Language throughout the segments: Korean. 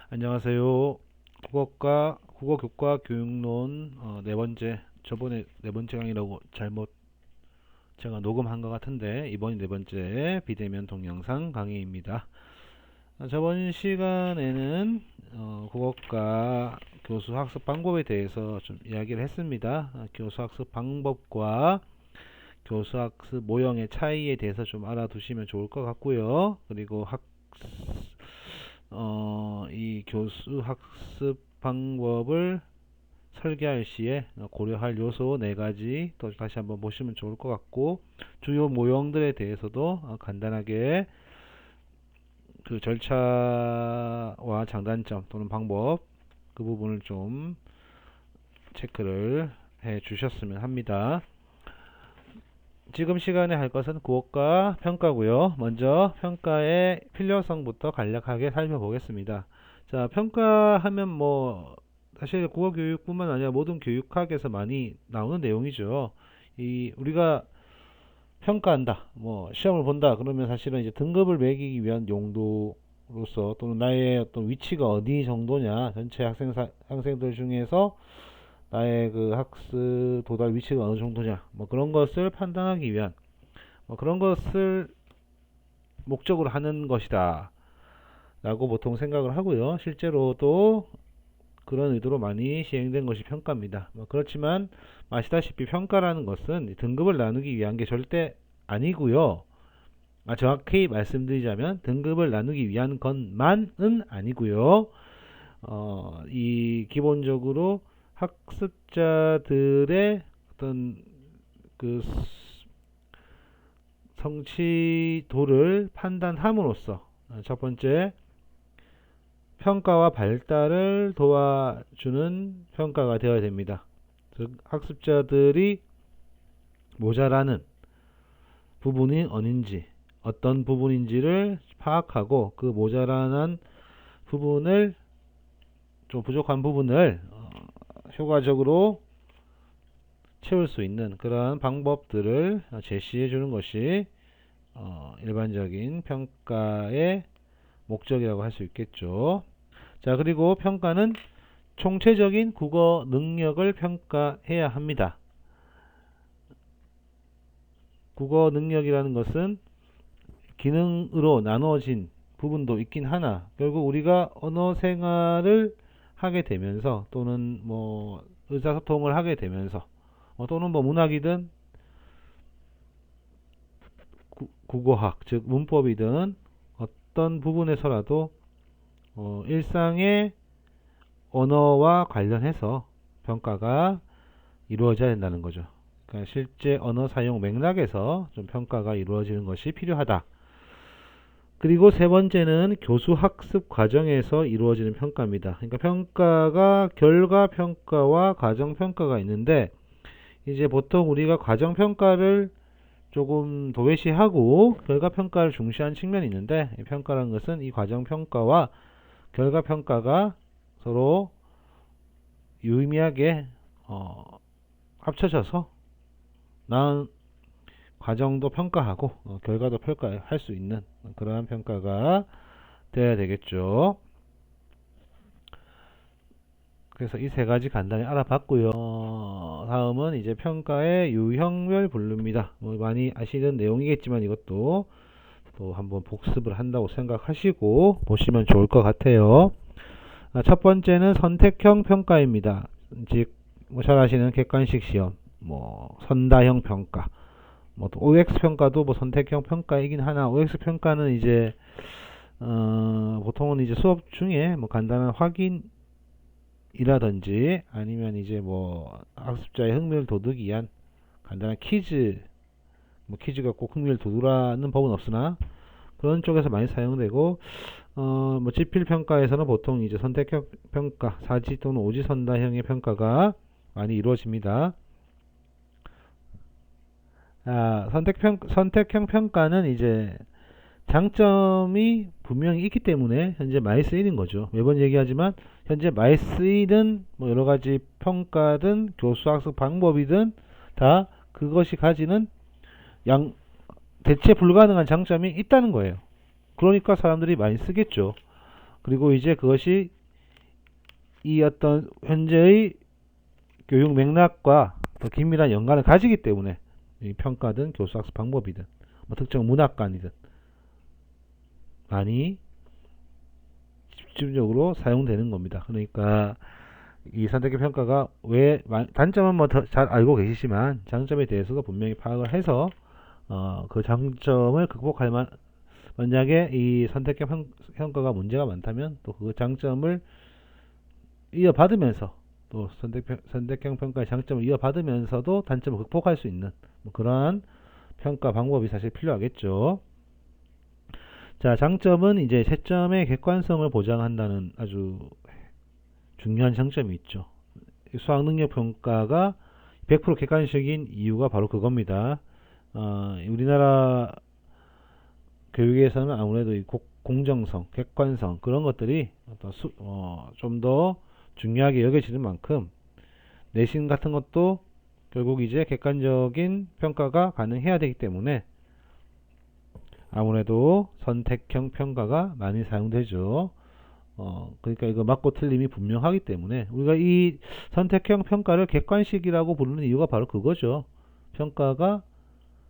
안녕하세요. 국어교과 교육론 네 번째, 저번에 네 번째 강의라고 잘못 제가 녹음한 것 같은데 이번이 네 번째 비대면 동영상 강의입니다. 저번 시간에는 국어과 교수 학습 방법에 대해서 좀 이야기를 했습니다. 교수 학습 방법과 교수 학습 모형의 차이에 대해서 좀 알아두시면 좋을 것 같고요. 그리고 이 교수 학습 방법을 설계할 시에 고려할 요소 네 가지 또 다시 한번 보시면 좋을 것 같고, 주요 모형들에 대해서도 간단하게 그 절차와 장단점 또는 방법 그 부분을 좀 체크를 해 주셨으면 합니다. 지금 시간에 할 것은 국어과 평가고요. 먼저 평가의 필요성부터 간략하게 살펴보겠습니다. 자, 평가하면 사실 국어 교육뿐만 아니라 모든 교육학에서 많이 나오는 내용이죠. 우리가 평가한다, 시험을 본다 그러면 사실은 이제 등급을 매기기 위한 용도로서, 또는 나의 어떤 위치가 어디 정도냐, 전체 학생들 중에서 나의 그 학습 도달 위치가 어느 정도냐, 그런 것을 판단하기 위한, 그런 것을 목적으로 하는 것이다 라고 보통 생각을 하고요. 실제로도 그런 의도로 많이 시행된 것이 평가입니다. 그렇지만 아시다시피 평가라는 것은 등급을 나누기 위한 게 절대 아니고요. 정확히 말씀드리자면 등급을 나누기 위한 것만은 아니고요. 기본적으로 학습자들의 어떤 그 성취도를 판단함으로써 첫 번째, 평가와 발달을 도와주는 평가가 되어야 됩니다. 즉, 학습자들이 모자라는 부분이 어딘지, 어떤 부분인지를 파악하고 그 모자라는 부분을, 좀 부족한 부분을 효과적으로 채울 수 있는 그러한 방법들을 제시해 주는 것이 일반적인 평가의 목적이라고 할 수 있겠죠. 자, 그리고 평가는 총체적인 국어 능력을 평가해야 합니다. 국어 능력이라는 것은 기능으로 나누어진 부분도 있긴 하나, 결국 우리가 언어 생활을 하게 되면서, 또는 의사소통을 하게 되면서, 또는 문학이든 국어학, 즉 문법이든 어떤 부분에서라도 일상의 언어와 관련해서 평가가 이루어져야 된다는 거죠. 그러니까 실제 언어 사용 맥락에서 좀 평가가 이루어지는 것이 필요하다. 그리고 세 번째는 교수 학습 과정에서 이루어지는 평가입니다. 그러니까 평가가 결과 평가와 과정 평가가 있는데, 이제 보통 우리가 과정 평가를 조금 도외시하고 결과 평가를 중시하는 측면이 있는데, 평가라는 것은 이 과정 평가와 결과 평가가 서로 유의미하게 합쳐져서 나은 과정도 평가하고 결과도 평가할 수 있는 그러한 평가가 되어야 되겠죠. 그래서 이 세 가지 간단히 알아봤고요. 다음은 이제 평가의 유형별 분류입니다. 많이 아시는 내용이겠지만 이것도 또 한번 복습을 한다고 생각하시고 보시면 좋을 것 같아요. 첫 번째는 선택형 평가입니다. 즉, 잘 아시는 객관식 시험, 선다형 평가, 또 OX 평가도 선택형 평가이긴 하나, OX 평가는 이제 보통은 이제 수업 중에 간단한 확인이라든지, 아니면 이제 학습자의 흥미를 돋우기 위한 간단한 퀴즈가 꼭 흥미를 돋우라는 법은 없으나 그런 쪽에서 많이 사용되고, 지필 평가에서는 보통 이제 선택형 평가, 사지 또는 오지 선다형의 평가가 많이 이루어집니다. 선택형 평가는 이제 장점이 분명히 있기 때문에 현재 많이 쓰이는 거죠. 매번 얘기하지만 현재 많이 쓰이는 여러 가지 평가든 교수 학습 방법이든 다 그것이 가지는 대체 불가능한 장점이 있다는 거예요. 그러니까 사람들이 많이 쓰겠죠. 그리고 이제 그것이 이 어떤 현재의 교육 맥락과 더 긴밀한 연관을 가지기 때문에 이 평가든 교수학습 방법이든 뭐 특정 문학관이든 많이 집중적으로 사용되는 겁니다. 그러니까 이 선택형 평가가 왜 단점은 뭐 잘 알고 계시지만 장점에 대해서도 분명히 파악을 해서 그 장점을 극복할 만약에 이 선택형 평가가 문제가 많다면 또 그 장점을 이어받으면서 또 선택형 평가의 장점을 이어받으면서도 단점을 극복할 수 있는 뭐 그러한 평가 방법이 사실 필요하겠죠. 자, 장점은 이제 채점의 객관성을 보장한다는 아주 중요한 장점이 있죠. 수학 능력 평가가 100% 객관적인 이유가 바로 그겁니다. 우리나라 교육에서는 아무래도 이 공정성, 객관성 그런 것들이 좀 더 중요하게 여겨지는 만큼 내신 같은 것도 결국 이제 객관적인 평가가 가능해야 되기 때문에 아무래도 선택형 평가가 많이 사용되죠. 그러니까 이거 맞고 틀림이 분명하기 때문에 우리가 이 선택형 평가를 객관식이라고 부르는 이유가 바로 그거죠. 평가가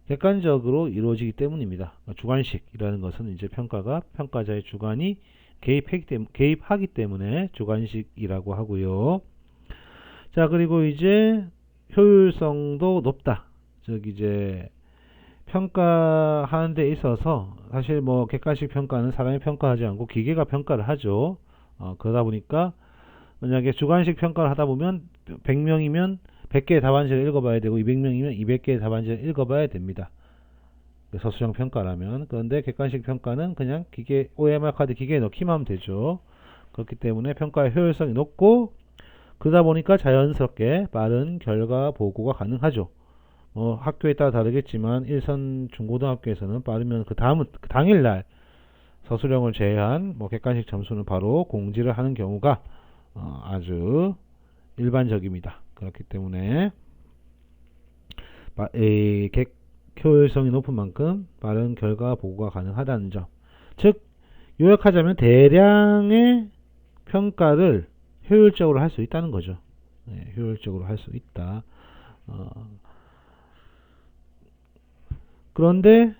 객관적으로 이루어지기 때문입니다. 주관식이라는 것은 이제 평가가 평가자의 주관이 개입하기 때문에 주관식이라고 하고요. 자, 그리고 이제 효율성도 높다. 즉 이제 평가하는 데 있어서 사실 뭐 객관식 평가는 사람이 평가하지 않고 기계가 평가를 하죠. 그러다 보니까 만약에 주관식 평가를 하다 보면 100명이면 100개의 답안지를 읽어봐야 되고 200명이면 200개의 답안지를 읽어봐야 됩니다. 서술형 평가라면. 그런데 객관식 평가는 그냥 기계 OMR 카드 기계에 넣기만 하면 되죠. 그렇기 때문에 평가의 효율성이 높고 그러다 보니까 자연스럽게 빠른 결과 보고가 가능하죠. 학교에 따라 다르겠지만 일선 중고등학교에서는 빠르면 그 당일날 서술형을 제외한 객관식 점수는 바로 공지를 하는 경우가 아주 일반적입니다. 그렇기 때문에 효율성이 높은 만큼 빠른 결과 보고가 가능하다는 점. 즉 요약하자면 대량의 평가를 효율적으로 할 수 있다는 거죠. 네, 효율적으로 할 수 있다. 그런데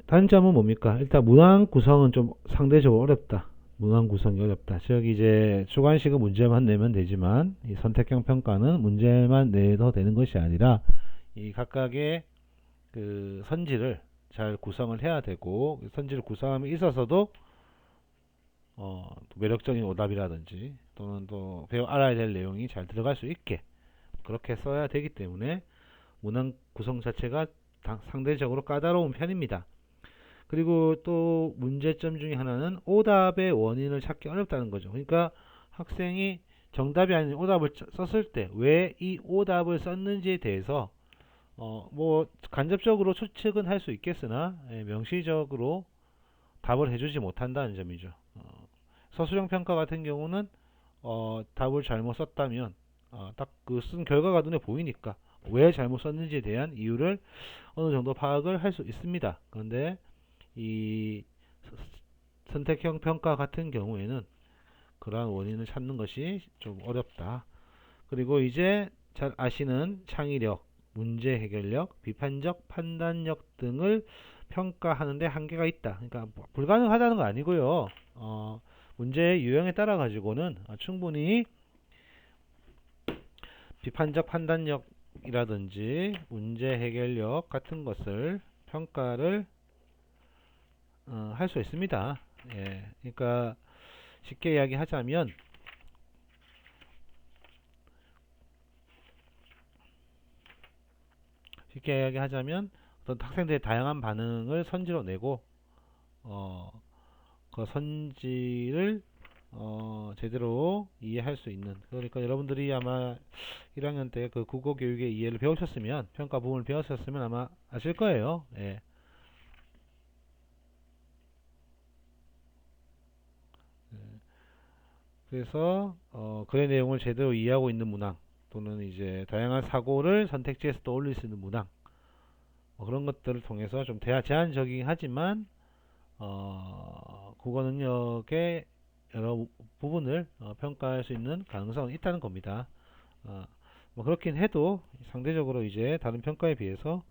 단점은 뭡니까? 일단 문항 구성은 좀 상대적으로 어렵다. 문항 구성이 어렵다. 즉 이제 주관식은 문제만 내면 되지만 이 선택형 평가는 문제만 내도 되는 것이 아니라 이 각각의 그 선지를 잘 구성을 해야 되고 선지를 구성함에 있어서도 매력적인 오답이라든지 또는 또 알아야 될 내용이 잘 들어갈 수 있게 그렇게 써야 되기 때문에 문항 구성 자체가 상대적으로 까다로운 편입니다. 그리고 또 문제점 중에 하나는 오답의 원인을 찾기 어렵다는 거죠. 그러니까 학생이 정답이 아닌 오답을 썼을 때 왜 이 오답을 썼는지에 대해서 간접적으로 추측은 할 수 있겠으나 명시적으로 답을 해주지 못한다는 점이죠. 서술형 평가 같은 경우는 답을 잘못 썼다면 딱 그 쓴 결과가 눈에 보이니까 왜 잘못 썼는지에 대한 이유를 어느 정도 파악을 할 수 있습니다. 그런데 이 선택형 평가 같은 경우에는 그러한 원인을 찾는 것이 좀 어렵다. 그리고 이제 잘 아시는 창의력, 문제 해결력, 비판적 판단력 등을 평가하는데 한계가 있다. 그러니까 불가능하다는 거 아니고요. 문제의 유형에 따라 가지고는 충분히 비판적 판단력이라든지 문제 해결력 같은 것을 평가를 할 수 있습니다. 예, 그러니까 쉽게 이야기하자면 어떤 학생들의 다양한 반응을 선지로 내고 그 선지를 제대로 이해할 수 있는, 그러니까 여러분들이 아마 1학년 때 그 국어 교육의 이해를 배우셨으면, 평가 부분을 배우셨으면 아마 아실 거예요. 예. 그래서 글의 내용을 제대로 이해하고 있는 문항, 또는 이제 다양한 사고를 선택지에서 떠올릴 수 있는 문항, 그런 것들을 통해서 좀 제한적이긴 하지만 국어 능력의 여러 부분을 평가할 수 있는 가능성은 있다는 겁니다. 어, 뭐 그렇긴 해도 상대적으로 이제 다른 평가에 비해서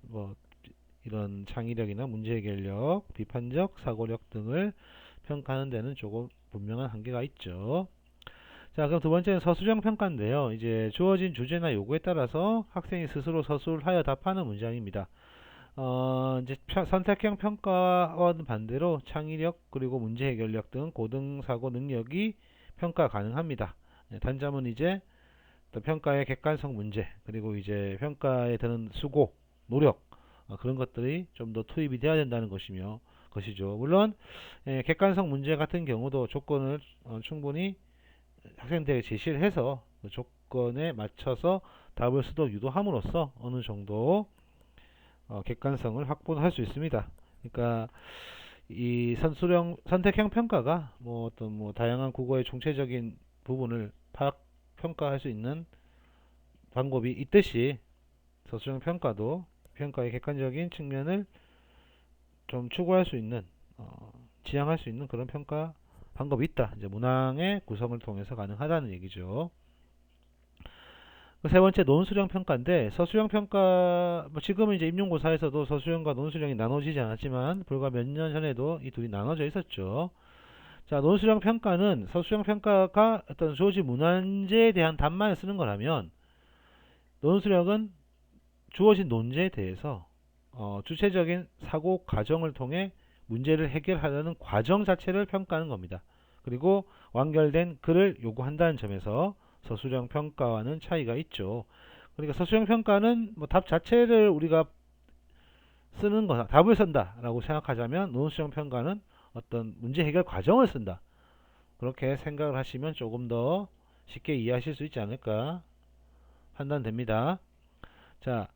뭐 이런 창의력이나 문제 해결력, 비판적 사고력 등을 평가하는 데는 조금 분명한 한계가 있죠. 자, 그럼 두 번째는 서술형 평가인데요. 이제 주어진 주제나 요구에 따라서 학생이 스스로 서술하여 답하는 문장입니다. 이제 선택형 평가와는 반대로 창의력 그리고 문제 해결력 등 고등 사고 능력이 평가 가능합니다. 단점은 이제 또 평가의 객관성 문제 그리고 이제 평가에 드는 수고, 노력 그런 것들이 좀 더 투입이 돼야 된다는 것이죠. 물론 객관성 문제 같은 경우도 조건을 충분히 학생들에게 제시를 해서 그 조건에 맞춰서 답을 쓰도록 유도함으로써 어느 정도 객관성을 확보할 수 있습니다. 그러니까 이 선택형 평가가 뭐 어떤 뭐 다양한 국어의 총체적인 부분을 평가할 수 있는 방법이 있듯이 서술형 평가도 평가의 객관적인 측면을 좀 추구할 수 있는 지향할 수 있는 그런 평가 방법이 있다. 이제 문항의 구성을 통해서 가능하다는 얘기죠. 세 번째 논술형 평가인데 서술형 평가 뭐 지금은 이제 임용고사에서도 서술형과 논술형이 나눠지지 않았지만 불과 몇 년 전에도 이 둘이 나눠져 있었죠. 자, 논술형 평가는 서술형 평가가 어떤 주어진 문안제에 대한 답만을 쓰는 거라면 논술형은 주어진 논제에 대해서 주체적인 사고 과정을 통해 문제를 해결하려는 과정 자체를 평가하는 겁니다. 그리고 완결된 글을 요구한다는 점에서 서술형 평가와는 차이가 있죠. 그러니까 서술형 평가는 뭐 답 자체를 우리가 쓰는 거다, 답을 쓴다라고 생각하자면 논술형 평가는 어떤 문제 해결 과정을 쓴다. 그렇게 생각을 하시면 조금 더 쉽게 이해하실 수 있지 않을까 판단됩니다. 자,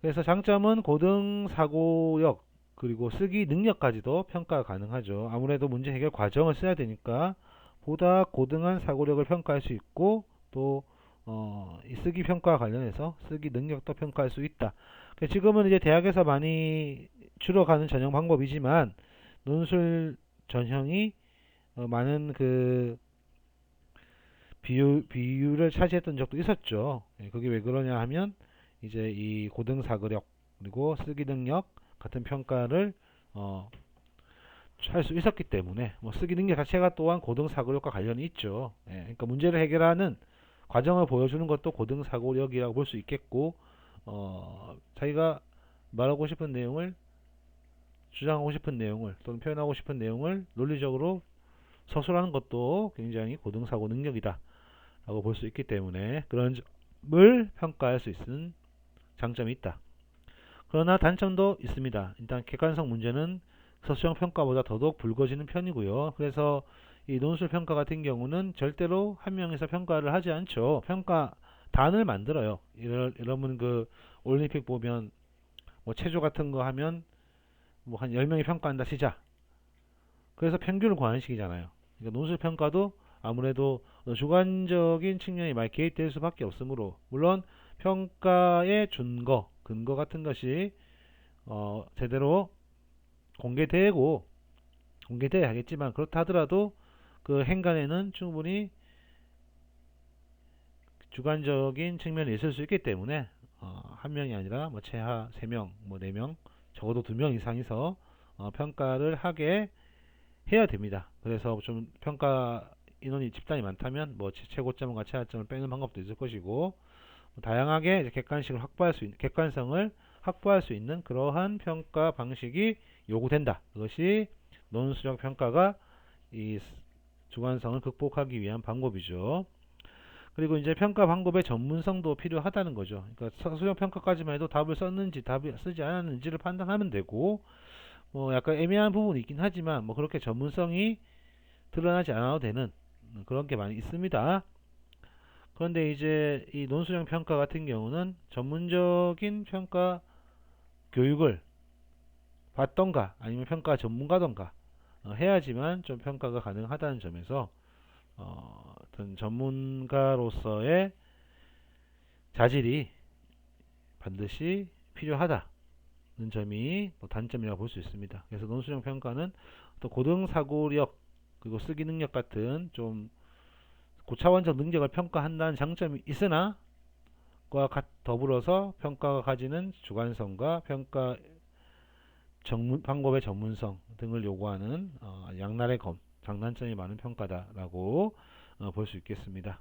그래서 장점은 고등 사고력 그리고 쓰기 능력까지도 평가 가능하죠. 아무래도 문제 해결 과정을 써야 되니까 보다 고등한 사고력을 평가할 수 있고 또 이 쓰기 평가와 관련해서 쓰기 능력도 평가할 수 있다. 지금은 이제 대학에서 많이 줄어가는 전형 방법이지만 논술 전형이 많은 그 비율을 차지했던 적도 있었죠. 그게 왜 그러냐 하면 이제 이 고등 사고력 그리고 쓰기 능력 같은 평가를 할 수 있었기 때문에 뭐 쓰기 능력 자체가 또한 고등 사고력과 관련이 있죠. 그러니까 문제를 해결하는 과정을 보여주는 것도 고등 사고력이라고 볼 수 있겠고 자기가 말하고 싶은 내용을 주장하고 싶은 내용을 또는 표현하고 싶은 내용을 논리적으로 서술하는 것도 굉장히 고등 사고 능력이다 라고 볼 수 있기 때문에 그런 점을 평가할 수 있는 장점이 있다. 그러나 단점도 있습니다. 일단 객관성 문제는 서술형 평가보다 더더욱 붉어지는 편이고요. 그래서 이 논술 평가 같은 경우는 절대로 한 명에서 평가를 하지 않죠. 평가단을 만들어요. 여러분 그 올림픽 보면 뭐 체조 같은 거 하면 뭐 한 10명이 평가한다 시작. 그래서 평균을 구하는 식이잖아요. 그러니까 논술 평가도 아무래도 주관적인 측면이 많이 개입될 수밖에 없으므로 물론 평가의 근거 같은 것이 제대로 공개돼야 하겠지만 그렇다 하더라도 그 행간에는 충분히 주관적인 측면이 있을 수 있기 때문에 한 명이 아니라 뭐 최하 3명, 뭐 4명, 적어도 2명 이상이서 평가를 하게 해야 됩니다. 그래서 좀 평가 인원이 집단이 많다면 뭐 최고점과 최하점을 빼는 방법도 있을 것이고 다양하게 이제 객관성을 확보할 수 있는 그러한 평가 방식이 요구된다. 그것이 논술형 평가가 이 주관성을 극복하기 위한 방법이죠. 그리고 이제 평가 방법의 전문성도 필요하다는 거죠. 그러니까 서술형 평가까지만 해도 답을 썼는지 답을 쓰지 않았는지를 판단하면 되고 뭐 약간 애매한 부분이 있긴 하지만 뭐 그렇게 전문성이 드러나지 않아도 되는 그런 게 많이 있습니다. 그런데 이제 이 논술형 평가 같은 경우는 전문적인 평가 교육을 받던가 아니면 평가 전문가던가 해야지만 좀 평가가 가능하다는 점에서 어떤 전문가로서의 자질이 반드시 필요하다는 점이 단점이라고 볼 수 있습니다. 그래서 논술형 평가는 또 고등 사고력 그리고 쓰기 능력 같은 좀 고차원적 능력을 평가한다는 장점이 있으나 과 더불어서 평가가 가지는 주관성과 평가 방법의 전문성 등을 요구하는 양날의 검, 장단점이 많은 평가다라고 볼 수 있겠습니다.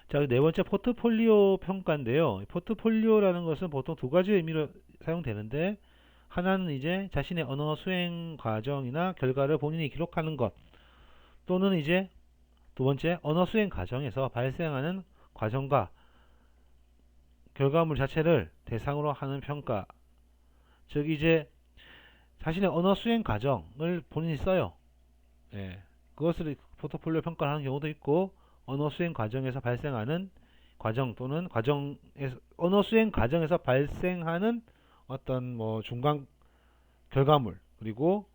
자, 네 번째 포트폴리오 평가인데요. 포트폴리오라는 것은 보통 두 가지 의미로 사용되는데, 하나는 이제 자신의 언어 수행 과정이나 결과를 본인이 기록하는 것, 또는 이제 두 번째 언어 수행 과정에서 발생하는 과정과 결과물 자체를 대상으로 하는 평가. 즉 이제 자신의 언어 수행 과정을 본인이 써요. 예, 그것을 포트폴리오 평가를 하는 경우도 있고, 언어 수행 과정에서 발생하는 과정 또는 언어 수행 과정에서 발생하는 어떤 뭐 중간 결과물, 그리고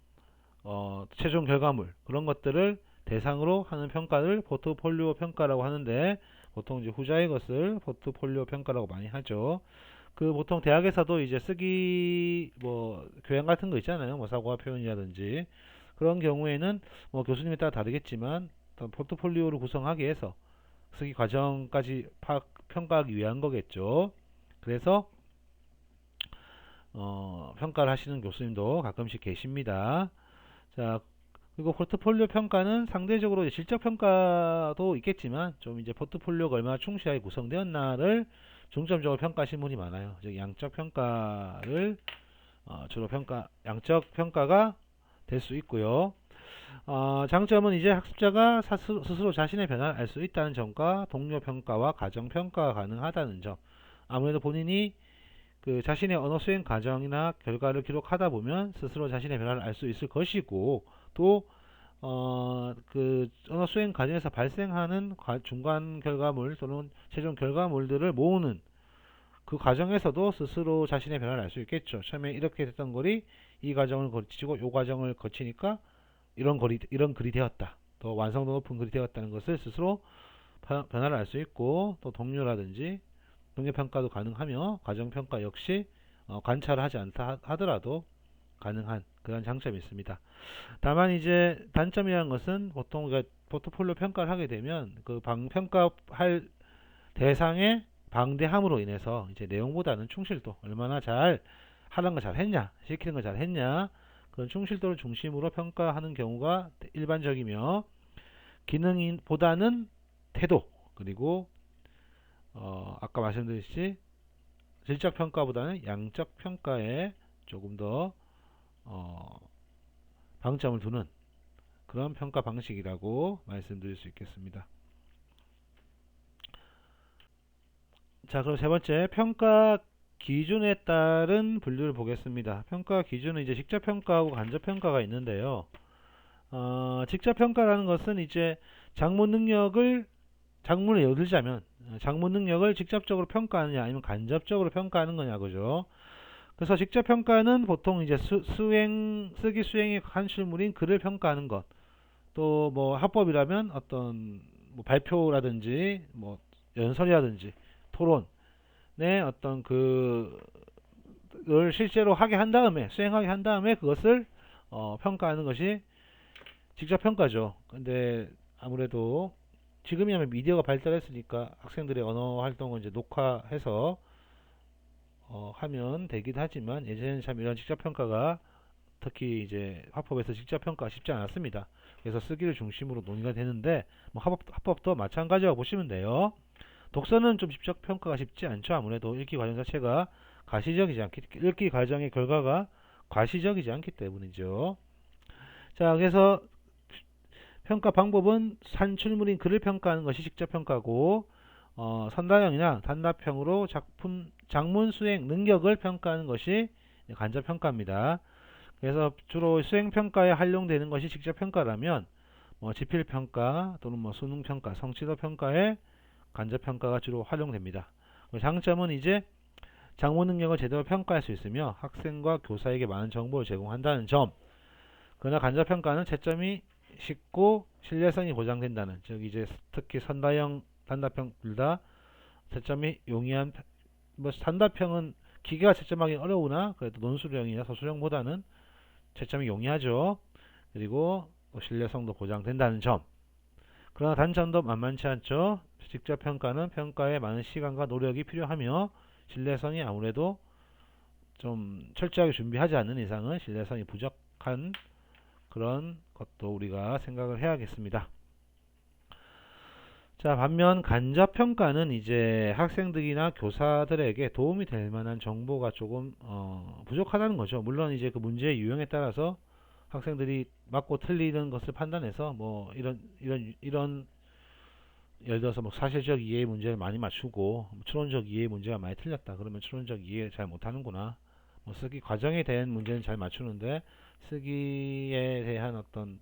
최종 결과물, 그런 것들을 대상으로 하는 평가를 포트폴리오 평가라고 하는데, 보통 이제 후자의 것을 포트폴리오 평가라고 많이 하죠. 그 보통 대학에서도 이제 쓰기 뭐 교양 같은 거 있잖아요. 뭐 사고화 표현이라든지 그런 경우에는 뭐 교수님에 따라 다르겠지만 어떤 포트폴리오를 구성하기 위해서 쓰기 과정까지 평가하기 위한 거겠죠. 그래서 평가를 하시는 교수님도 가끔씩 계십니다. 자, 그리고 포트폴리오 평가는 상대적으로 실적 평가도 있겠지만 좀 이제 포트폴리오가 얼마나 충실하게 구성되었나를 중점적으로 평가하시는 분이 많아요. 즉 양적 평가를 주로 양적 평가가 될 수 있고요. 장점은 이제 학습자가 스스로 자신의 변화를 알 수 있다는 점과 동료 평가와 가정 평가가 가능하다는 점. 아무래도 본인이 그 자신의 언어 수행 과정이나 결과를 기록하다 보면 스스로 자신의 변화를 알 수 있을 것이고, 또 그 언어 수행 과정에서 발생하는 중간 결과물 또는 최종 결과물들을 모으는 그 과정에서도 스스로 자신의 변화를 알 수 있겠죠. 처음에 이렇게 됐던 글이 이 과정을 거치고 이 과정을 거치니까 이런 글이 되었다. 또 완성도 높은 글이 되었다는 것을 스스로 변화를 알 수 있고, 또 동료라든지 동료 평가도 가능하며 과정 평가 역시 관찰을 하지 않다 하더라도 가능한 그런 장점이 있습니다. 다만 이제 단점이라는 것은 보통 우리가 포트폴리오 평가를 하게 되면 그 평가할 대상의 방대함으로 인해서 이제 내용보다는 충실도, 얼마나 잘 하는 거 잘 했냐, 시키는 거 잘 했냐, 그런 충실도를 중심으로 평가하는 경우가 일반적이며, 기능보다는 태도, 그리고 아까 말씀드렸듯이 질적 평가보다는 양적 평가에 조금 더 방점을 두는 그런 평가 방식이라고 말씀드릴 수 있겠습니다. 자, 그럼 세 번째, 평가 기준에 따른 분류를 보겠습니다. 평가 기준은 이제 직접 평가하고 간접 평가가 있는데요. 직접 평가라는 것은 이제 작문을 예를 들자면 작문 능력을 직접적으로 평가하느냐 아니면 간접적으로 평가하는 거냐, 그죠? 그래서 직접 평가는 보통 이제 쓰기 수행의 한실물인 글을 평가하는 것, 또 뭐 합법이라면 어떤 뭐 발표라든지 뭐 연설이라든지 토론의 어떤 그걸 실제로 하게 한 다음에 수행하게 한 다음에 그것을 평가하는 것이 직접 평가죠. 근데 아무래도 지금이야말로 미디어가 발달했으니까 학생들의 언어 활동을 이제 녹화해서 하면 되긴 하지만, 예전에는 참 이런 직접 평가가 특히 이제 합법에서 직접 평가가 쉽지 않았습니다. 그래서 쓰기를 중심으로 논의가 되는데, 뭐 합법도 마찬가지라고 보시면 돼요. 독서는 좀 직접 평가가 쉽지 않죠. 아무래도 읽기 과정 자체가 읽기 과정의 결과가 과시적이지 않기 때문이죠. 자, 그래서 평가 방법은 산출물인 글을 평가하는 것이 직접 평가고, 선다형이나 단답형으로 작문 수행 능력을 평가하는 것이 간접 평가입니다. 그래서 주로 수행 평가에 활용되는 것이 직접 평가라면, 지필 평가 또는 수능 평가, 성취도 평가에 간접 평가가 주로 활용됩니다. 장점은 이제 작문 능력을 제대로 평가할 수 있으며 학생과 교사에게 많은 정보를 제공한다는 점. 그러나 간접 평가는 채점이 쉽고 신뢰성이 보장된다는, 즉 이제 특히 선다형, 단답형 둘 다 채점이 용이한, 단답형은 기계가 채점하기 어려우나 그래도 논술형이나 서술형보다는 채점이 용이하죠. 그리고 또 신뢰성도 보장된다는 점. 그러나 단점도 만만치 않죠. 직접 평가는 평가에 많은 시간과 노력이 필요하며 신뢰성이 아무래도 좀 철저하게 준비하지 않는 이상은 신뢰성이 부족한 그런 것도 우리가 생각을 해야겠습니다. 자, 반면 간접 평가는 이제 학생들이나 교사들에게 도움이 될 만한 정보가 조금 부족하다는 거죠. 물론 이제 그 문제의 유형에 따라서 학생들이 맞고 틀리는 것을 판단해서 뭐 이런 예를 들어서 뭐 사실적 이해의 문제를 많이 맞추고 추론적 이해의 문제가 많이 틀렸다. 그러면 추론적 이해 잘 못하는구나. 뭐 쓰기 과정에 대한 문제는 잘 맞추는데 쓰기에 대한 어떤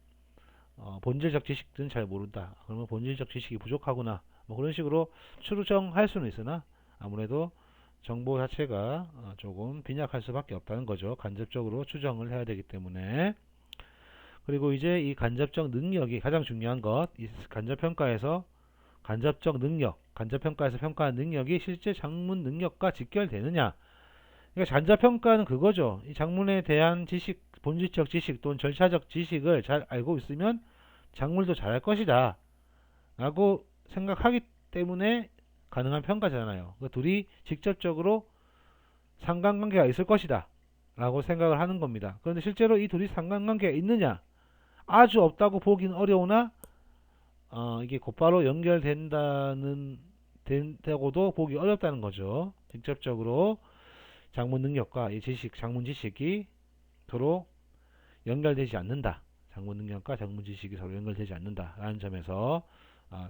본질적 지식은 잘 모른다. 그러면 본질적 지식이 부족하구나. 뭐 그런 식으로 추정할 수는 있으나 아무래도 정보 자체가 조금 빈약할 수밖에 없다는 거죠. 간접적으로 추정을 해야 되기 때문에. 그리고 이제 이 간접적 능력이 가장 중요한 것, 이 간접평가에서 간접적 능력, 간접평가에서 평가한 능력이 실제 작문 능력과 직결되느냐. 그러니까 간접평가는 그거죠. 이 작문에 대한 지식, 본질적 지식 또는 절차적 지식을 잘 알고 있으면 작물도 잘할 것이다 라고 생각하기 때문에 가능한 평가잖아요. 그 둘이 직접적으로 상관관계가 있을 것이다 라고 생각을 하는 겁니다. 그런데 실제로 이 둘이 상관관계가 있느냐, 아주 없다고 보기는 어려우나 이게 곧바로 된다고도 보기 어렵다는 거죠. 직접적으로 작문 능력과 이 지식, 작문 지식이 서로 연결되지 않는다. 작문 능력과 작문 지식이 서로 연결되지 않는다라는 점에서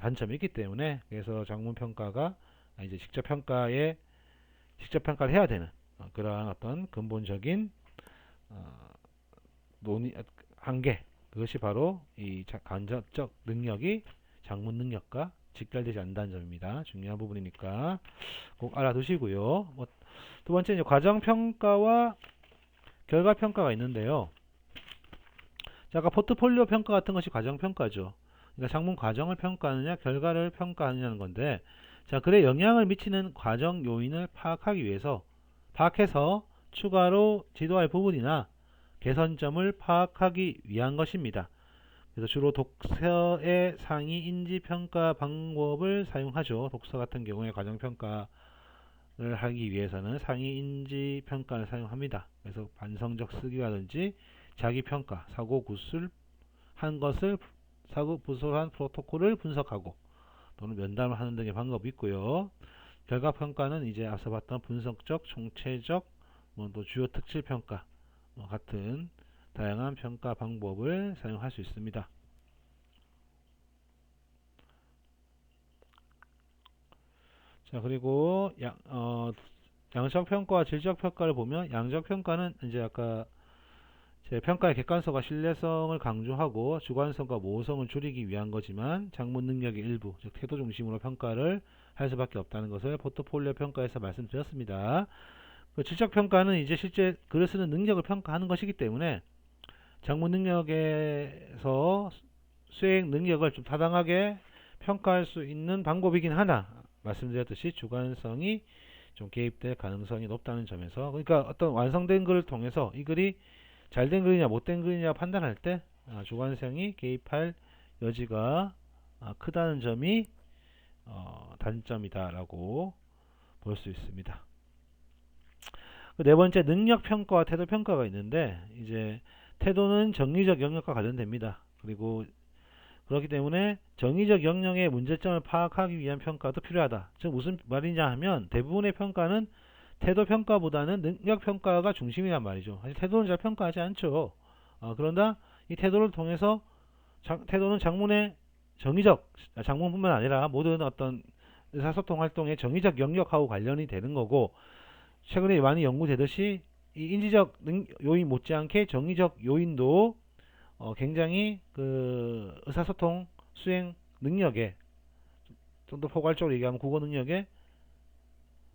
단점이 있기 때문에, 그래서 작문 평가가 이제 직접 평가를 해야 되는 그러한 어떤 근본적인 한계, 그것이 바로 이 간접적 능력이 작문 능력과 직결되지 않는다는 점입니다. 중요한 부분이니까 꼭 알아두시고요. 두 번째 이제 과정 평가와 결과 평가가 있는데요. 자, 아까 포트폴리오 평가 같은 것이 과정 평가죠. 그러니까 작문 과정을 평가하느냐, 결과를 평가하느냐는 건데, 자, 글에 영향을 미치는 과정 요인을 파악해서 추가로 지도할 부분이나 개선점을 파악하기 위한 것입니다. 그래서 주로 독서의 상위 인지 평가 방법을 사용하죠. 독서 같은 경우에 과정 평가를 하기 위해서는 상위 인지 평가를 사용합니다. 그래서 반성적 쓰기라든지 자기 평가, 사고 구술한 프로토콜을 분석하고 또는 면담을 하는 등의 방법이 있고요. 결과 평가는 이제 앞서 봤던 분석적, 총체적, 또 주요 특질 평가 같은 다양한 평가 방법을 사용할 수 있습니다. 자, 그리고 양적 평가와 질적 평가를 보면, 양적 평가는 이제 아까 제 평가의 객관성과 신뢰성을 강조하고 주관성과 모호성을 줄이기 위한 거지만 작문 능력의 일부, 즉 태도 중심으로 평가를 할 수밖에 없다는 것을 포트폴리오 평가에서 말씀드렸습니다. 그 질적 평가는 이제 실제 글을 쓰는 능력을 평가하는 것이기 때문에 작문 능력에서 수행 능력을 좀 타당하게 평가할 수 있는 방법이긴 하나, 말씀드렸듯이 주관성이 좀 개입될 가능성이 높다는 점에서, 그러니까 어떤 완성된 글을 통해서 이 글이 잘된 글이냐 못된 글이냐 판단할 때 주관성이 개입할 여지가 크다는 점이 단점이다라고 볼 수 있습니다. 네 번째, 능력 평가와 태도 평가가 있는데, 이제 태도는 정의적 영역과 관련됩니다. 그리고 그렇기 때문에 정의적 영역의 문제점을 파악하기 위한 평가도 필요하다. 즉 무슨 말이냐 하면, 대부분의 평가는 태도 평가보다는 능력 평가가 중심이란 말이죠. 사실 태도는 잘 평가하지 않죠. 그러나 이 태도를 통해서 태도는 작문의 작문뿐만 아니라 모든 어떤 의사소통 활동의 정의적 영역하고 관련이 되는 거고, 최근에 많이 연구되듯이 이 인지적 요인 못지않게 정의적 요인도 굉장히 그 의사소통 수행 능력에, 좀 더 포괄적으로 얘기하면 국어 능력에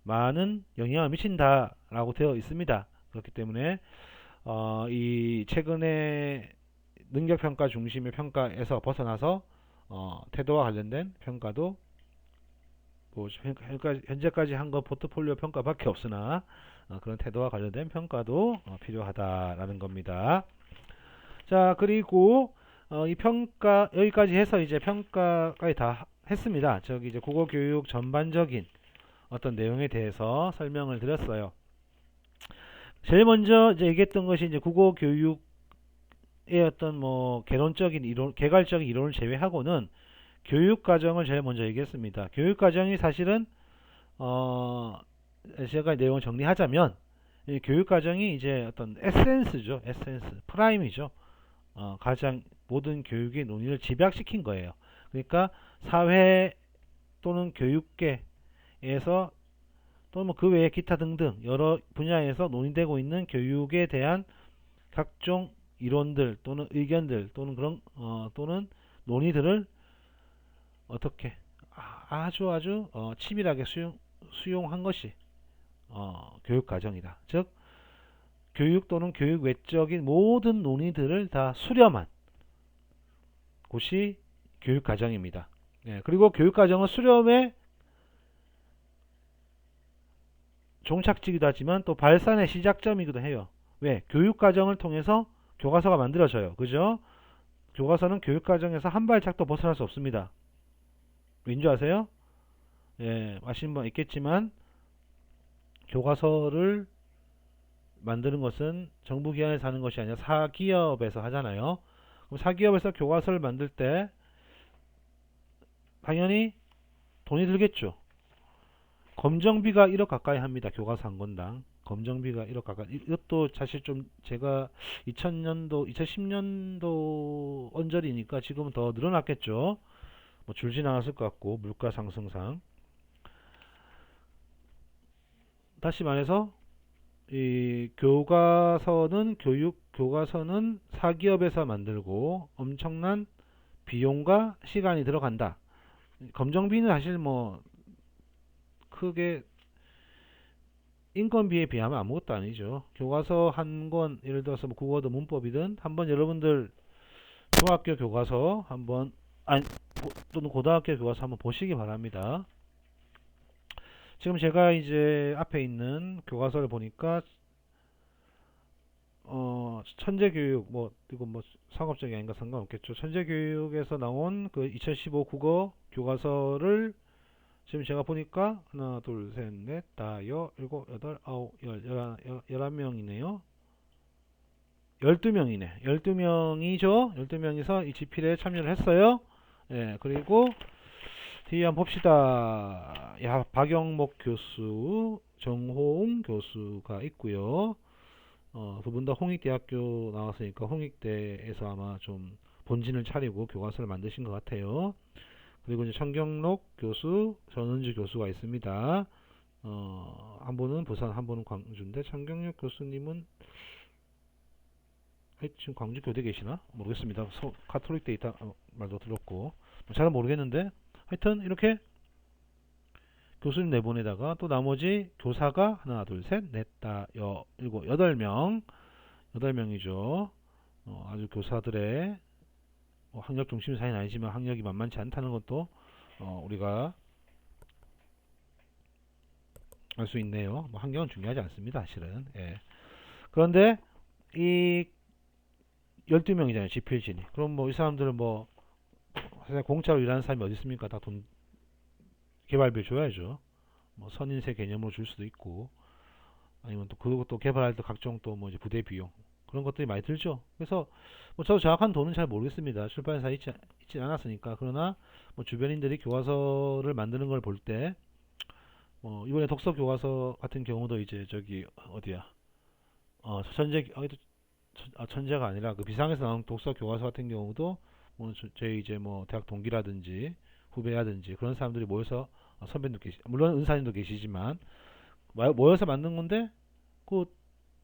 많은 영향을 미친다라고 되어 있습니다. 그렇기 때문에 이 최근에 능력평가 중심의 평가에서 벗어나서 태도와 관련된 평가도 뭐 현재까지 한 건 포트폴리오 평가밖에 없으나 그런 태도와 관련된 평가도 필요하다라는 겁니다. 자, 그리고 이 평가 여기까지 해서 이제 평가까지 다 했습니다. 저기 이제 국어 교육 전반적인 어떤 내용에 대해서 설명을 드렸어요. 제일 먼저 이제 얘기했던 것이 이제 국어 교육의 어떤 뭐 개론적인 이론, 개괄적인 이론을 제외하고는 교육 과정을 제일 먼저 얘기했습니다. 교육 과정이 사실은 제가 내용을 정리하자면 이 교육 과정이 이제 어떤 에센스죠, 에센스, 프라임이죠. 가장 모든 교육의 논의를 집약시킨 거예요. 그러니까 사회 또는 교육계에서 또는 뭐 그 외에 기타 등등 여러 분야에서 논의되고 있는 교육에 대한 각종 이론들 또는 의견들 또는 그런 또는 논의들을 어떻게 아주 치밀하게 수용한 것이 교육 과정이다. 즉 교육 또는 교육 외적인 모든 논의들을 다 수렴한 곳이 교육 과정입니다. 예, 그리고 교육 과정은 수렴의 종착지기도 하지만 또 발산의 시작점이기도 해요. 왜? 교육 과정을 통해서 교과서가 만들어져요. 그죠? 교과서는 교육 과정에서 한 발짝도 벗어날 수 없습니다. 왠지 아세요? 예, 아시는 분 있겠지만 교과서를 만드는 것은 정부 기관에서 하는 것이 아니라 사기업에서 하잖아요. 그럼 사기업에서 교과서를 만들 때 당연히 돈이 들겠죠. 검정비가 1억 가까이 합니다. 교과서 한 권당. 검정비가 1억 가까이. 이것도 사실 좀 제가 2000년도, 2010년도 언저리니까 지금은 더 늘어났겠죠. 뭐 줄진 않았을 것 같고 물가 상승상. 다시 말해서 이 교과서는 사기업에서 만들고 엄청난 비용과 시간이 들어간다. 검정비는 사실 뭐 크게 인건비에 비하면 아무것도 아니죠. 교과서 한 권, 예를 들어서 뭐 국어든 문법이든 한번 여러분들 중학교 교과서 한번 또는 고등학교 교과서 한번 보시기 바랍니다. 지금 제가 이제 앞에 있는 교과서를 보니까 천재교육 뭐 이거 뭐 상업적이 아닌가 상관없겠죠. 천재교육에서 나온 그 2015 국어 교과서를 지금 제가 보니까 하나, 둘, 셋, 넷, 다, 일곱, 여덟, 아홉, 11명이네요. 12명이네. 12명이죠. 12명이서 이 집필에 참여를 했어요. 예, 그리고 뒤에 한번 봅시다. 야, 박영목 교수, 정호웅 교수가 있고요. 두 분 다 홍익대학교 나왔으니까 홍익대에서 아마 좀 본진을 차리고 교과서를 만드신 것 같아요. 그리고 이제 청경록 교수, 전은주 교수가 있습니다. 한 분은 부산, 한 분은 광주인데 청경록 교수님은 지금 광주 교대 계시나? 모르겠습니다. 카톨릭대 있다 말도 들었고 잘 모르겠는데 하여튼 이렇게 교수님 내보내다가 또 나머지 교사가 하나, 둘, 셋, 넷, 다, 일곱, 8명이죠. 아주 교사들의 학력 중심 사회는 아니지만 학력이 만만치 않다는 것도 우리가 알 수 있네요. 뭐 학력은 중요하지 않습니다, 사실은. 예. 그런데 이 12명이잖아요, 지필진이. 그럼 뭐 이 사람들은 뭐 사실 공짜로 일하는 사람이 어디 있습니까? 다 돈 개발비 줘야죠. 뭐 선인세 개념으로 줄 수도 있고 아니면 또 그것도 개발할 때 각종 또 뭐 이제 부대 비용 그런 것들이 많이 들죠. 그래서 뭐 저도 정확한 돈은 잘 모르겠습니다. 출판사에 있지 않았으니까. 그러나 뭐 주변인들이 교과서를 만드는 걸 볼 때 이번에 독서 교과서 같은 경우도 이제 저기 어디야 천재가 아니라 그 비상에서 나온 독서 교과서 같은 경우도 뭐 저희 이제 뭐 대학 동기라든지 후배라든지 그런 사람들이 모여서 선배님도 물론 은사님도 계시지만 모여서 만든 건데 그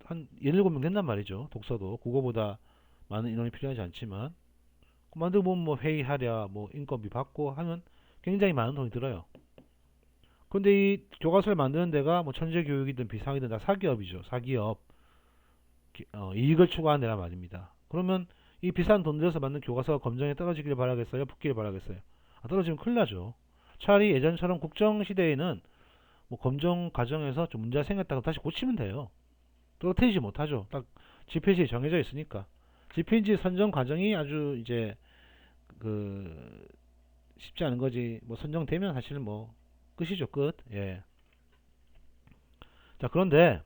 한 17명 된단 말이죠. 독서도 국어보다 많은 인원이 필요하지 않지만 만들고 보면 뭐 회의하랴 뭐 인건비 받고 하면 굉장히 많은 돈이 들어요. 근데 이 교과서를 만드는 데가 뭐 천재교육이든 비상이든 다 사기업이죠. 사기업 이익을 추구하는 데란 말입니다. 그러면 이 비싼 돈 들여서 만든 교과서가 검정에 떨어지기를 바라겠어요? 붙기를 바라겠어요? 떨어지면 큰일 나죠. 차라리 예전처럼 국정시대에는 뭐 검정 과정에서 좀 문제가 생겼다고 다시 고치면 돼요. 떨어뜨리지 못하죠. 딱 집필시 정해져 있으니까. 지필지 선정 과정이 아주 이제 그 쉽지 않은 거지. 뭐 선정되면 사실은 뭐 끝이죠, 끝. 예. 자, 그런데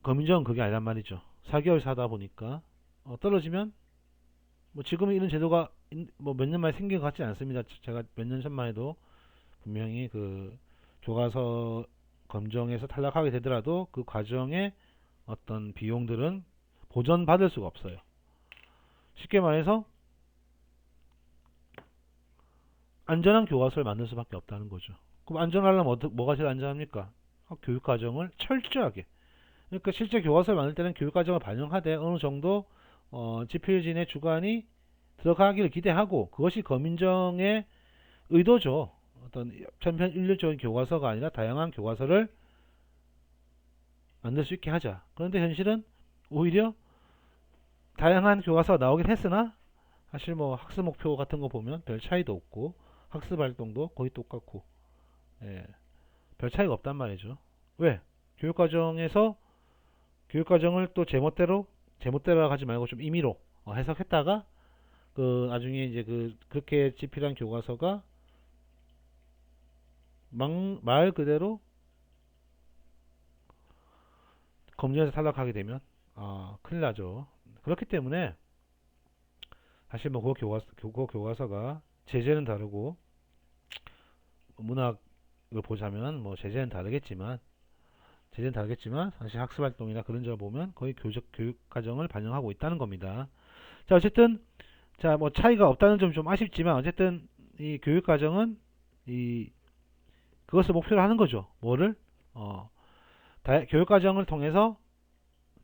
검인정은 그게 아니란 말이죠. 4개월 사다 보니까 떨어지면 뭐 지금은 이런 제도가 뭐 몇 년 만에 생긴 것 같지 않습니다. 제가 몇 년 전만 해도 분명히 그 교과서 검정에서 탈락하게 되더라도 그 과정에 어떤 비용들은 보전받을 수가 없어요. 쉽게 말해서 안전한 교과서를 만들 수밖에 없다는 거죠. 그럼 안전하려면 뭐가 제일 안전합니까? 교육과정을 철저하게. 그러니까 실제 교과서를 만들 때는 교육과정을 반영하되 어느 정도 지필진의 주관이 들어가기를 기대하고 그것이 검인정의 의도죠. 어떤 편편일률적인 교과서가 아니라 다양한 교과서를 만들 수 있게 하자. 그런데 현실은 오히려 다양한 교과서가 나오긴 했으나 사실 뭐 학습 목표 같은 거 보면 별 차이도 없고 학습 활동도 거의 똑같고 예, 별 차이가 없단 말이죠. 왜? 교육과정에서 교육과정을 또 제멋대로 하지 말고 좀 임의로 해석했다가 그 나중에 이제 그렇게 집필한 교과서가 말 그대로 검증에서 탈락하게 되면 큰일 나죠. 그렇기 때문에 사실 뭐 그거 교과서가 제재는 다르고 문학을 보자면 뭐 제재는 다르겠지만 사실 학습 활동이나 그런 점을 보면 거의 교육 과정을 반영하고 있다는 겁니다. 자, 어쨌든 자, 뭐 차이가 없다는 점 좀 아쉽지만 어쨌든 이 교육 과정은 이 그것을 목표로 하는 거죠. 뭐를 교육 과정을 통해서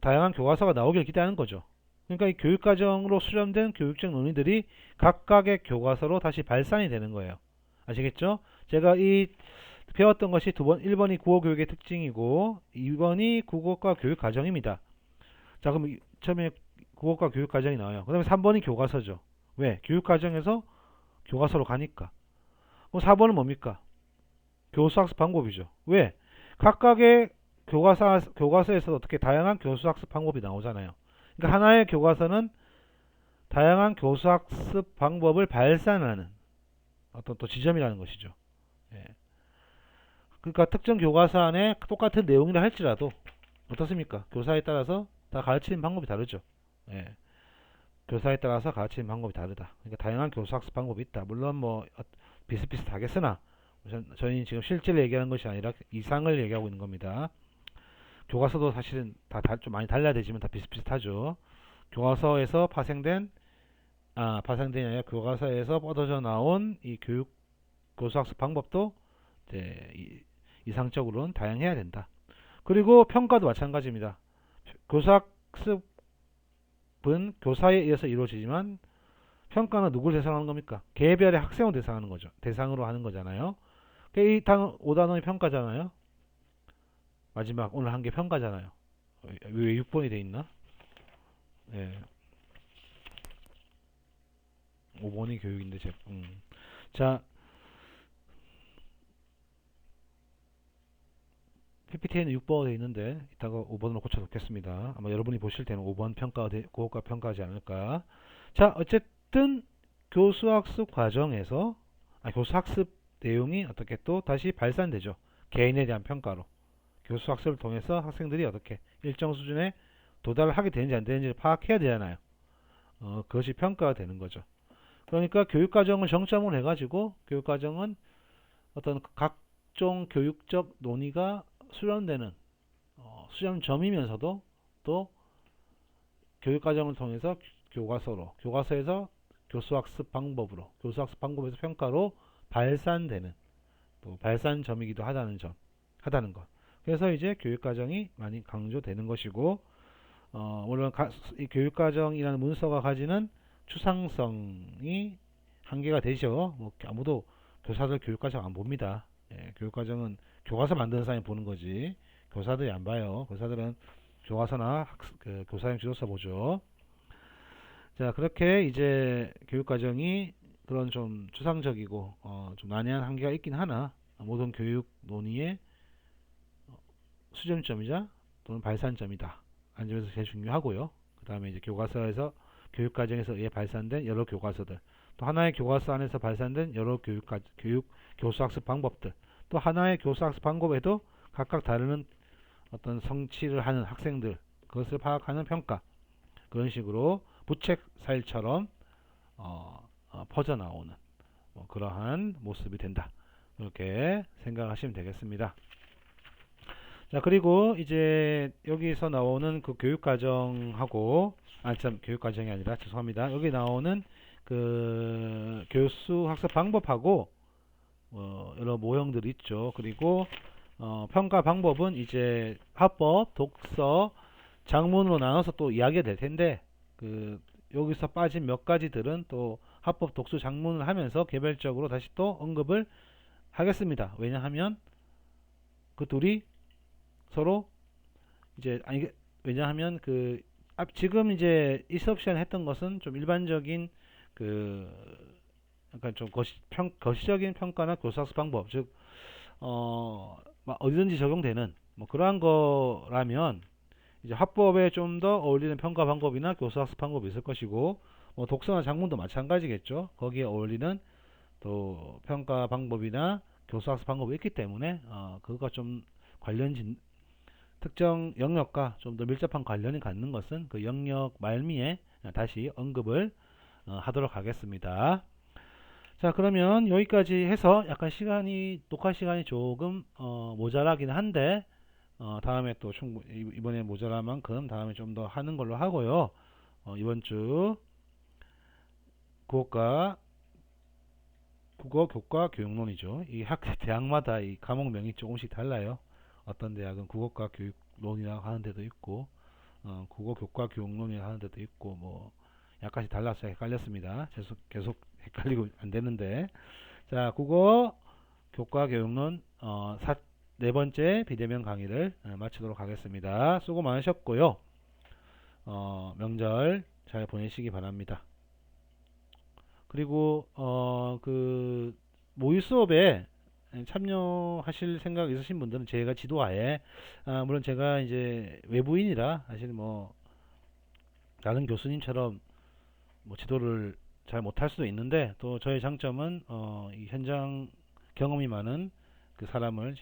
다양한 교과서가 나오길 기대하는 거죠. 그러니까 이 교육 과정으로 수렴된 교육적 논의들이 각각의 교과서로 다시 발산이 되는 거예요. 아시겠죠? 제가 이 배웠던 것이 1번이 국어 교육의 특징이고 2번이 국어과 교육 과정입니다. 자, 그럼 처음에 국어과 교육 과정이 나와요. 그 다음에 3번이 교과서죠. 왜? 교육 과정에서 교과서로 가니까. 그럼 4번은 뭡니까? 교수학습 방법이죠. 왜? 각각의 교과서에서 어떻게 다양한 교수학습 방법이 나오잖아요. 그러니까 하나의 교과서는 다양한 교수학습 방법을 발산하는 어떤 또 지점이라는 것이죠. 예. 그러니까 특정 교과서 안에 똑같은 내용이라 할지라도 어떻습니까? 교사에 따라서 다 가르치는 방법이 다르죠. 예. 교사에 따라서 가르치는 방법이 다르다. 그러니까 다양한 교수학습 방법이 있다. 물론 뭐 비슷비슷하겠으나 저희는 지금 실제를 얘기하는 것이 아니라 이상을 얘기하고 있는 겁니다. 교과서도 사실은 다 좀 많이 달라야 되지만 다 비슷비슷하죠. 교과서에서 파생된 아니라 교과서에서 뻗어져 나온 이 교수학습 방법도 이제 이상적으로는 다양해야 된다. 그리고 평가도 마찬가지입니다. 교수학습은 교사에 의해서 이루어지지만 평가는 누구를 대상하는 겁니까? 개별의 학생을 대상하는 거죠. 대상으로 하는 거잖아요. 이 5단원이 평가잖아요. 마지막 오늘 한 게 평가잖아요. 왜 6번이 돼 있나? 예. 5번이 교육인데 자, PPT에는 6번이 돼 있는데 이따가 5번으로 고쳐 놓겠습니다. 아마 여러분이 보실 때는 5번 그것과 평가하지 않을까. 자, 어쨌든 교수학습 과정에서 교수학습 내용이 어떻게 또 다시 발산되죠. 개인에 대한 평가로. 교수학습을 통해서 학생들이 어떻게 일정 수준에 도달하게 되는지 안 되는지를 파악해야 되잖아요. 그것이 평가가 되는 거죠. 그러니까 교육과정을 정점으로 해가지고 교육과정은 어떤 각종 교육적 논의가 수렴되는 수렴점이면서도 또 교육과정을 통해서 교과서에서 교수학습 방법에서 평가로 발산되는 또 발산점이기도 하다는 것. 그래서 이제 교육과정이 많이 강조되는 것이고, 물론 이 교육과정이라는 문서가 가지는 추상성이 한계가 되죠. 뭐 아무도 교사들 교육과정 안 봅니다. 예, 교육과정은 교과서 만드는 사람이 보는 거지 교사들이 안 봐요. 교사들은 교과서나 교사용 지도서 보죠. 자, 그렇게 이제 교육과정이 그런 좀 추상적이고 좀 난해한 한계가 있긴 하나 모든 교육 논의의 수렴점이자 또는 발산점이다. 관점에서 제일 중요하고요. 그 다음에 이제 교과서에서 교육과정에서 의해 발산된 여러 교과서들, 또 하나의 교과서 안에서 발산된 여러 교수학습 방법들, 또 하나의 교수학습 방법에도 각각 다른 어떤 성취를 하는 학생들, 그것을 파악하는 평가, 그런 식으로 부책사일처럼 퍼져나오는 그러한 모습이 된다. 이렇게 생각하시면 되겠습니다. 자, 그리고 이제 여기서 나오는 그 교육과정하고, 교육과정이 아니라, 죄송합니다. 여기 나오는 그 교수 학습 방법하고, 여러 모형들이 있죠. 그리고, 평가 방법은 이제 화법, 독서, 장문으로 나눠서 또 이야기가 될 텐데, 여기서 빠진 몇 가지들은 또 합법, 독서, 장문을 하면서 개별적으로 다시 또 언급을 하겠습니다. 왜냐하면 그 둘이 서로 이제 왜냐하면 지금 이제 이 수업 시간에 했던 것은 좀 일반적인 약간 좀 거시적인 평가나 교수학습 방법, 즉 어디든지 적용되는 뭐 그러한 거라면 이제 합법에 좀 더 어울리는 평가 방법이나 교수학습 방법이 있을 것이고, 뭐 독서나 장문도 마찬가지겠죠. 거기에 어울리는 또 평가 방법이나 교수학습 방법이 있기 때문에 그거 좀 특정 영역과 좀 더 밀접한 관련이 갖는 것은 그 영역 말미에 다시 언급을 하도록 하겠습니다. 자, 그러면 여기까지 해서 약간 녹화 시간이 조금 모자라긴 한데, 다음에 또 이번에 모자란 만큼 다음에 좀 더 하는 걸로 하고요. 이번 주 국어 교과 교육론이죠. 이 대학마다 이 과목명이 조금씩 달라요. 어떤 대학은 국어과 교육론이라고 하는 데도 있고, 국어 교과 교육론이라고 하는 데도 있고, 뭐 약간씩 달라서 헷갈렸습니다. 계속 헷갈리고 안 되는데, 자, 국어 교과 교육론 네 번째 비대면 강의를 마치도록 하겠습니다. 수고 많으셨고요. 명절 잘 보내시기 바랍니다. 그리고 모의 수업에 참여하실 생각 있으신 분들은 제가 지도하에, 물론 제가 이제 외부인이라 사실 뭐 다른 교수님처럼 뭐 지도를 잘 못할 수도 있는데, 또 저의 장점은 이 현장 경험이 많은 그 사람을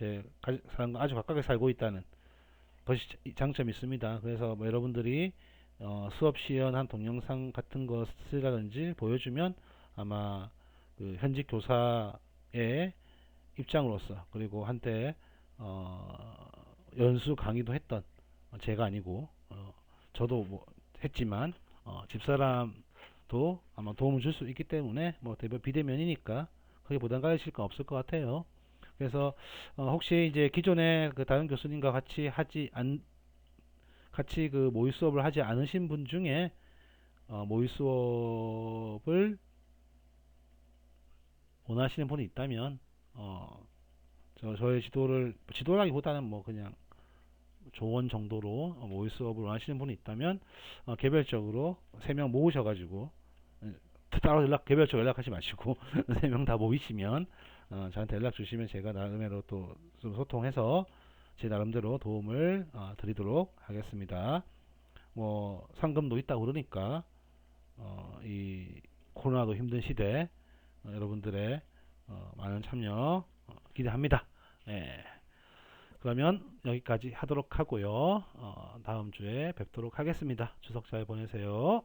사람과 아주 가깝게 살고 있다는 것이 장점이 있습니다. 그래서 뭐 여러분들이 수업 시연한 동영상 같은 것이라든지 보여주면 아마 그 현직 교사의 입장으로서, 그리고 한때 연수 강의도 했던 제가 아니고 저도 뭐 했지만 집사람도 아마 도움을 줄 수 있기 때문에 뭐 비대면이니까 크게 부담 가지실 건 없을 것 같아요. 그래서 혹시 이제 기존에 그 다른 교수님과 같이 그 모의 수업을 하지 않으신 분 중에 모의 수업을 원하시는 분이 있다면 저의 지도라기보다는 뭐 그냥 조언 정도로 모의 수업을 원하시는 분이 있다면 개별적으로 3명 모으셔가지고 따로 개별적으로 연락하지 마시고 3명 다 모이시면 저한테 연락 주시면 제가 나름대로 또 좀 소통해서 제 나름대로 도움을 드리도록 하겠습니다. 뭐 상금도 있다고 그러니까 이 코로나도 힘든 시대 여러분들의 많은 참여 기대합니다. 예. 그러면 여기까지 하도록 하고요. 다음 주에 뵙도록 하겠습니다. 추석 잘 보내세요.